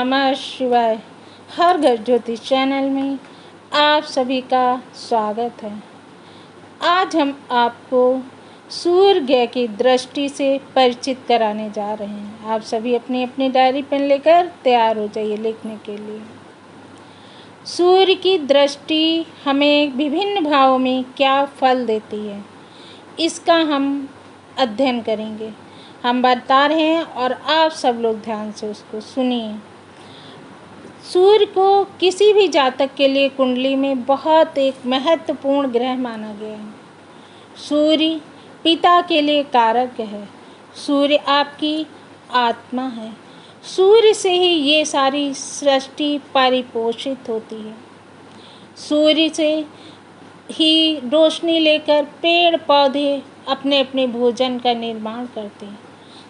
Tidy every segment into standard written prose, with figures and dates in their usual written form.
नमः शिवाय। हर घर ज्योति चैनल में आप सभी का स्वागत है। आज हम आपको सूर्य की दृष्टि से परिचित कराने जा रहे हैं। आप सभी अपनी अपनी डायरी पेन लेकर तैयार हो जाइए लिखने के लिए। सूर्य की दृष्टि हमें विभिन्न भावों में क्या फल देती है, इसका हम अध्ययन करेंगे। हम बता रहे हैं और आप सब लोग ध्यान से उसको सुनिए। सूर्य को किसी भी जातक के लिए कुंडली में बहुत एक महत्वपूर्ण ग्रह माना गया है। सूर्य पिता के लिए कारक है। सूर्य आपकी आत्मा है। सूर्य से ही ये सारी सृष्टि परिपोषित होती है। सूर्य से ही रोशनी लेकर पेड़ पौधे अपने अपने भोजन का निर्माण करते हैं।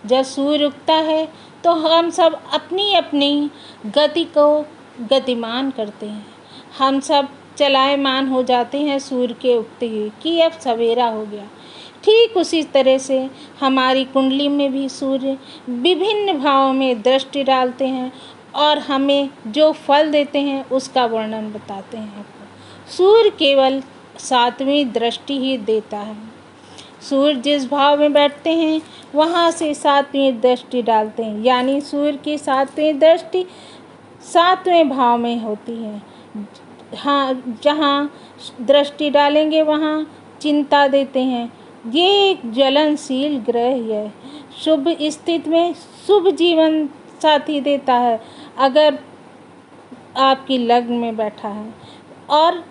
जब सूर्य उगता है तो हम सब अपनी अपनी गति को गतिमान करते हैं। हम सब चलायमान हो जाते हैं सूर्य के उगते हुए कि अब सवेरा हो गया। ठीक उसी तरह से हमारी कुंडली में भी सूर्य विभिन्न भावों में दृष्टि डालते हैं और हमें जो फल देते हैं उसका वर्णन बताते हैं। सूर्य केवल 7वीं दृष्टि ही देता है। सूर्य जिस भाव में बैठते हैं वहाँ से 7वीं दृष्टि डालते हैं, यानी सूर्य की 7वीं दृष्टि 7वें भाव में होती है। हाँ, जहाँ दृष्टि डालेंगे वहाँ चिंता देते हैं। ये एक ज्वलनशील ग्रह है। शुभ स्थिति में शुभ जीवन साथी देता है अगर आपकी लग्न में बैठा है, और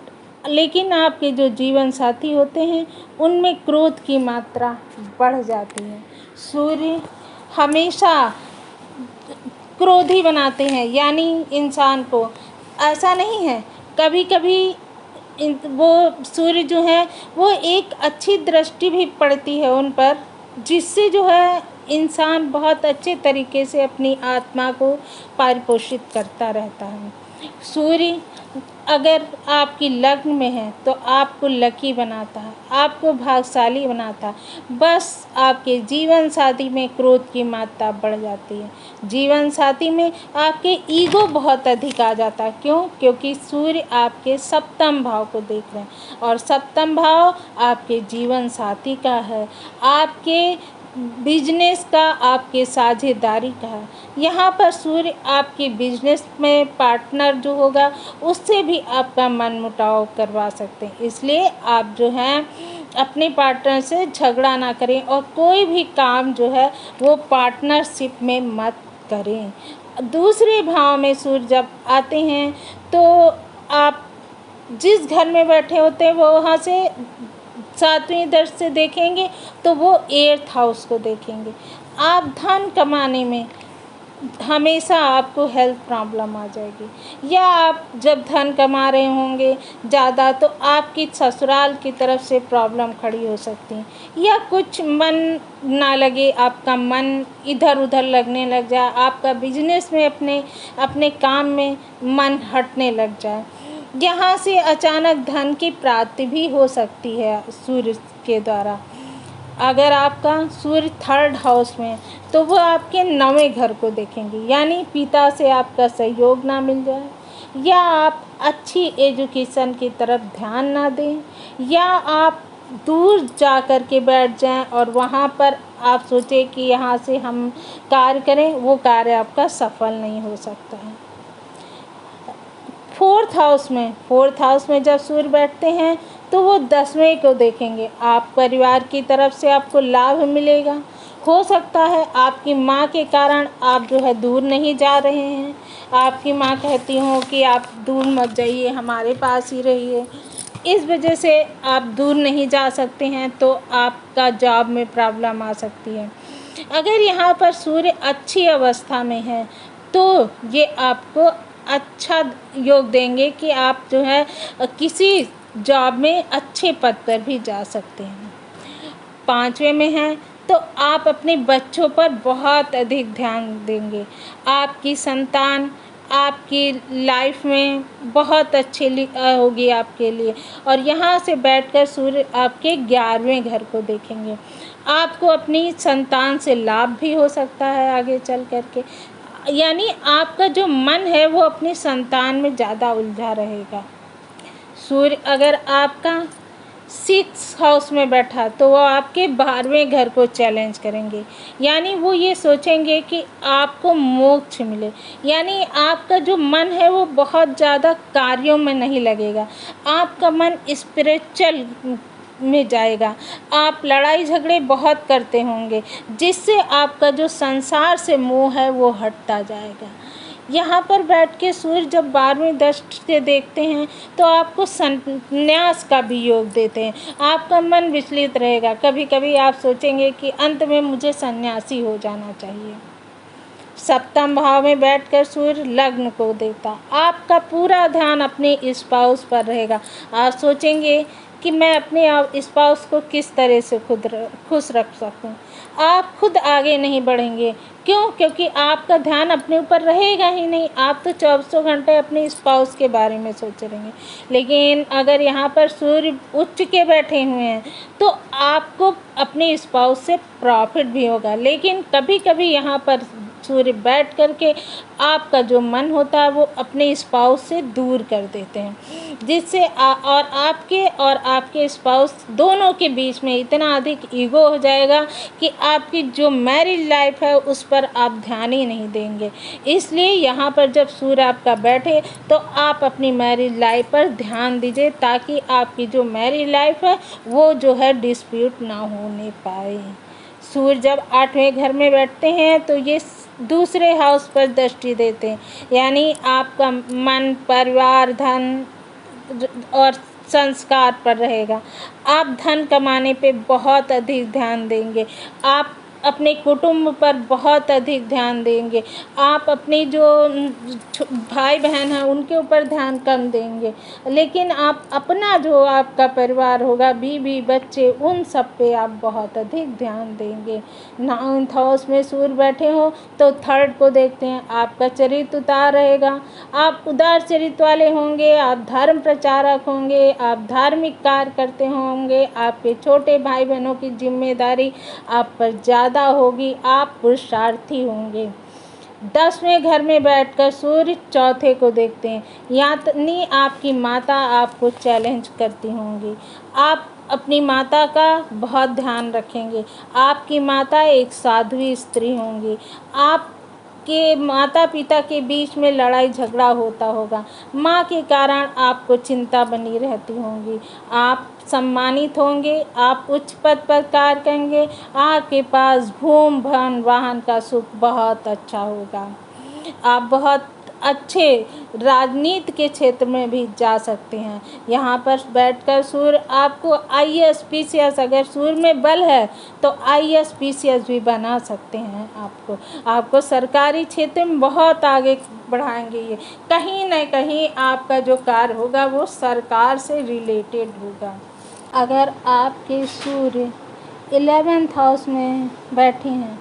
लेकिन आपके जो जीवन साथी होते हैं उनमें क्रोध की मात्रा बढ़ जाती है। सूर्य हमेशा क्रोधी बनाते हैं, यानी इंसान को ऐसा नहीं है। कभी कभी वो सूर्य जो है वो एक अच्छी दृष्टि भी पड़ती है उन पर, जिससे जो है इंसान बहुत अच्छे तरीके से अपनी आत्मा को परिपोषित करता रहता है। सूर्य अगर आपकी लग्न में है तो आपको लकी बनाता है, आपको भाग्यशाली बनाता है। बस आपके जीवन साथी में क्रोध की मात्रा बढ़ जाती है। जीवन साथी में आपके ईगो बहुत अधिक आ जाता है। क्यों? क्योंकि सूर्य आपके 7वें भाव को देख रहे हैं और 7वां भाव आपके जीवन साथी का है, आपके बिजनेस का, आपके साझेदारी का है। यहाँ पर सूर्य आपके बिजनेस में पार्टनर जो होगा उससे भी आपका मनमुटाव करवा सकते हैं। इसलिए आप जो हैं अपने पार्टनर से झगड़ा ना करें और कोई भी काम जो है वो पार्टनरशिप में मत करें। दूसरे भाव में सूर्य जब आते हैं तो आप जिस घर में बैठे होते हैं वो वहाँ से 7वीं दृष्टि से देखेंगे तो वो 8th हाउस को देखेंगे। आप धन कमाने में हमेशा आपको हेल्थ प्रॉब्लम आ जाएगी, या आप जब धन कमा रहे होंगे ज़्यादा तो आपकी ससुराल की तरफ से प्रॉब्लम खड़ी हो सकती है, या कुछ मन ना लगे, आपका मन इधर उधर लगने लग जाए, आपका बिजनेस में अपने काम में मन हटने लग जाए। यहाँ से अचानक धन की प्राप्ति भी हो सकती है सूर्य के द्वारा। अगर आपका सूर्य 3rd हाउस में तो वो आपके 9वें घर को देखेंगे, यानी पिता से आपका सहयोग ना मिल जाए, या आप अच्छी एजुकेशन की तरफ ध्यान ना दें, या आप दूर जा कर के बैठ जाएं और वहाँ पर आप सोचें कि यहाँ से हम कार्य करें, वो कार्य आपका सफल नहीं हो सकता है। 4th हाउस में जब सूर्य बैठते हैं तो वो 10वें को देखेंगे। आप परिवार की तरफ से आपको लाभ मिलेगा। हो सकता है आपकी माँ के कारण आप जो है दूर नहीं जा रहे हैं। आपकी माँ कहती हो कि आप दूर मत जाइए, हमारे पास ही रहिए। इस वजह से आप दूर नहीं जा सकते हैं तो आपका जॉब में प्रॉब्लम आ सकती है। अगर यहाँ पर सूर्य अच्छी अवस्था में है तो ये आपको अच्छा योग देंगे कि आप जो है किसी जॉब में अच्छे पद पर भी जा सकते हैं। 5वें में है तो आप अपने बच्चों पर बहुत अधिक ध्यान देंगे। आपकी संतान आपकी लाइफ में बहुत अच्छी होगी आपके लिए, और यहाँ से बैठकर सूर्य आपके 11वें घर को देखेंगे। आपको अपनी संतान से लाभ भी हो सकता है आगे चल कर के। यानी आपका जो मन है वो अपनी संतान में ज़्यादा उलझा रहेगा। सूर्य अगर आपका 6 हाउस में बैठा तो वो आपके 12वें घर को चैलेंज करेंगे, यानी वो ये सोचेंगे कि आपको मोक्ष मिले। यानी आपका जो मन है वो बहुत ज़्यादा कार्यों में नहीं लगेगा, आपका मन स्पिरिचुअल में जाएगा। आप लड़ाई झगड़े बहुत करते होंगे, जिससे आपका जो संसार से मोह है वो हटता जाएगा। यहाँ पर बैठ के सूर्य जब 12वीं दृष्टि से देखते हैं तो आपको संन्यास का भी योग देते हैं। आपका मन विचलित रहेगा, कभी कभी आप सोचेंगे कि अंत में मुझे सन्यासी हो जाना चाहिए। सप्तम भाव में बैठकर सूर्य लग्न को देता, आपका पूरा ध्यान अपने स्पाउस पर रहेगा। आप सोचेंगे कि मैं अपने स्पाउस को किस तरह से खुश रख सकूं। आप खुद आगे नहीं बढ़ेंगे, क्यों? क्योंकि आपका ध्यान अपने ऊपर रहेगा ही नहीं। आप तो 24 घंटे अपने स्पाउस के बारे में सोच रहेंगे। लेकिन अगर यहाँ पर सूर्य उच्च के बैठे हुए हैं तो आपको अपने स्पाउस से प्रॉफिट भी होगा। लेकिन कभी कभी यहाँ पर सूर्य बैठ करके आपका जो मन होता है वो अपने स्पाउस से दूर कर देते हैं, जिससे और आपके स्पाउस दोनों के बीच में इतना अधिक ईगो हो जाएगा कि आपकी जो मैरिज लाइफ है उस पर आप ध्यान ही नहीं देंगे। इसलिए यहाँ पर जब सूर्य आपका बैठे तो आप अपनी मैरिज लाइफ पर ध्यान दीजिए, ताकि आपकी जो मैरिज लाइफ है वो जो है डिस्प्यूट ना होने पाए। सूर्य जब 8वें घर में बैठते हैं तो ये दूसरे हाउस पर दृष्टि देते हैं, यानी आपका मन, परिवार, धन और संस्कार पर रहेगा। आप धन कमाने पे बहुत अधिक ध्यान देंगे, आप अपने कुटुंब पर बहुत अधिक ध्यान देंगे, आप अपने जो भाई बहन हैं उनके ऊपर ध्यान कम देंगे, लेकिन आप अपना जो आपका परिवार होगा, बीवी बच्चे, उन सब पे आप बहुत अधिक ध्यान देंगे। 9th हाउस में सूर्य बैठे हो तो 3rd को देखते हैं, आपका चरित्र उतार रहेगा, आप उदार चरित्र वाले होंगे, आप धर्म प्रचारक होंगे, आप धार्मिक कार्य करते होंगे, आपके छोटे भाई बहनों की जिम्मेदारी आप पर ज़्यादा होगी, आप पुरुषार्थी होंगे। 10वें घर में बैठकर सूर्य 4थे को देखते हैं, यानी आपकी माता आपको चैलेंज करती होंगी। आप अपनी माता का बहुत ध्यान रखेंगे, आपकी माता एक साध्वी स्त्री होंगी, आपके माता पिता के बीच में लड़ाई झगड़ा होता होगा, माँ के कारण आपको चिंता बनी रहती होंगी। आप सम्मानित होंगे, आप उच्च पद पर कार्य करेंगे, आपके पास भूमि भवन वाहन का सुख बहुत अच्छा होगा। आप बहुत अच्छे राजनीति के क्षेत्र में भी जा सकते हैं। यहाँ पर बैठकर सूर्य आपको IAS PCS, अगर सूर्य में बल है तो IAS PCS भी बना सकते हैं। आपको सरकारी क्षेत्र में बहुत आगे बढ़ाएंगे। ये कहीं न कहीं आपका जो कार्य होगा वो सरकार से रिलेटेड होगा। अगर आपके सूर्य 11th हाउस में बैठे हैं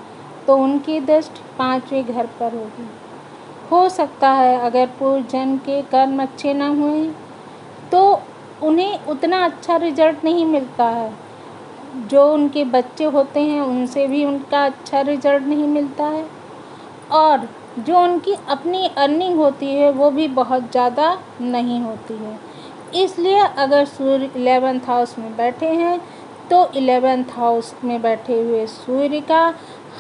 तो उनकी दृष्टि 5वें घर पर होगी। हो सकता है अगर पूर्व जन्म के कर्म अच्छे ना हुए तो उन्हें उतना अच्छा रिजल्ट नहीं मिलता है, जो उनके बच्चे होते हैं उनसे भी उनका अच्छा रिजल्ट नहीं मिलता है, और जो उनकी अपनी अर्निंग होती है वो भी बहुत ज़्यादा नहीं होती है। इसलिए अगर सूर्य 11th हाउस में बैठे हैं तो 11th हाउस में बैठे हुए सूर्य का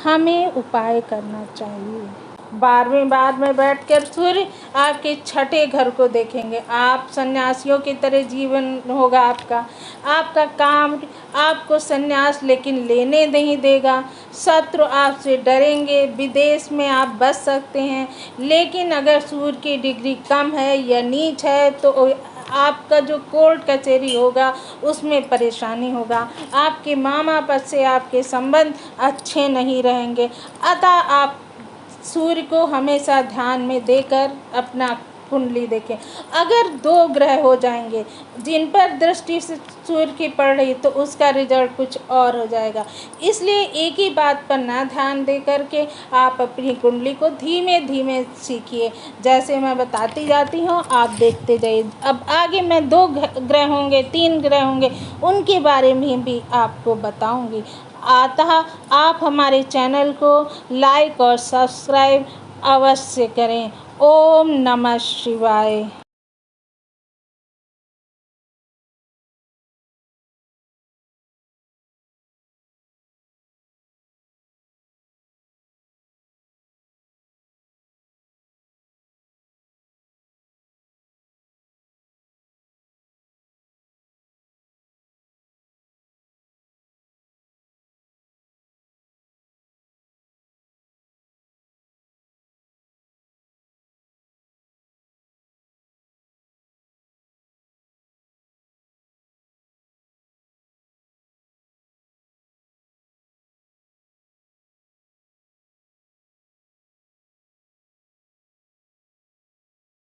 हमें उपाय करना चाहिए। 12वें बार में बैठकर सूर्य आपके 6ठे घर को देखेंगे। आप सन्यासियों की तरह जीवन होगा आपका काम आपको सन्यास लेकिन लेने नहीं देगा। शत्रु आपसे डरेंगे, विदेश में आप बच सकते हैं, लेकिन अगर सूर्य की डिग्री कम है या नीच है तो आपका जो कोर्ट कचहरी होगा उसमें परेशानी होगा। आपके मामा पद से आपके संबंध अच्छे नहीं रहेंगे। अतः आप सूर्य को हमेशा ध्यान में देकर अपना कुंडली देखें। अगर 2 ग्रह हो जाएंगे जिन पर दृष्टि से सूर्य की पड़ रही तो उसका रिजल्ट कुछ और हो जाएगा। इसलिए एक ही बात पर ना ध्यान दे करके आप अपनी कुंडली को धीमे धीमे सीखिए। जैसे मैं बताती जाती हूँ आप देखते जाइए। अब आगे मैं 2 ग्रह होंगे, 3 ग्रह होंगे, उनके बारे में भी आपको बताऊँगी। अतः आप हमारे चैनल को लाइक और सब्सक्राइब अवश्य करें। ओम नमः शिवाय।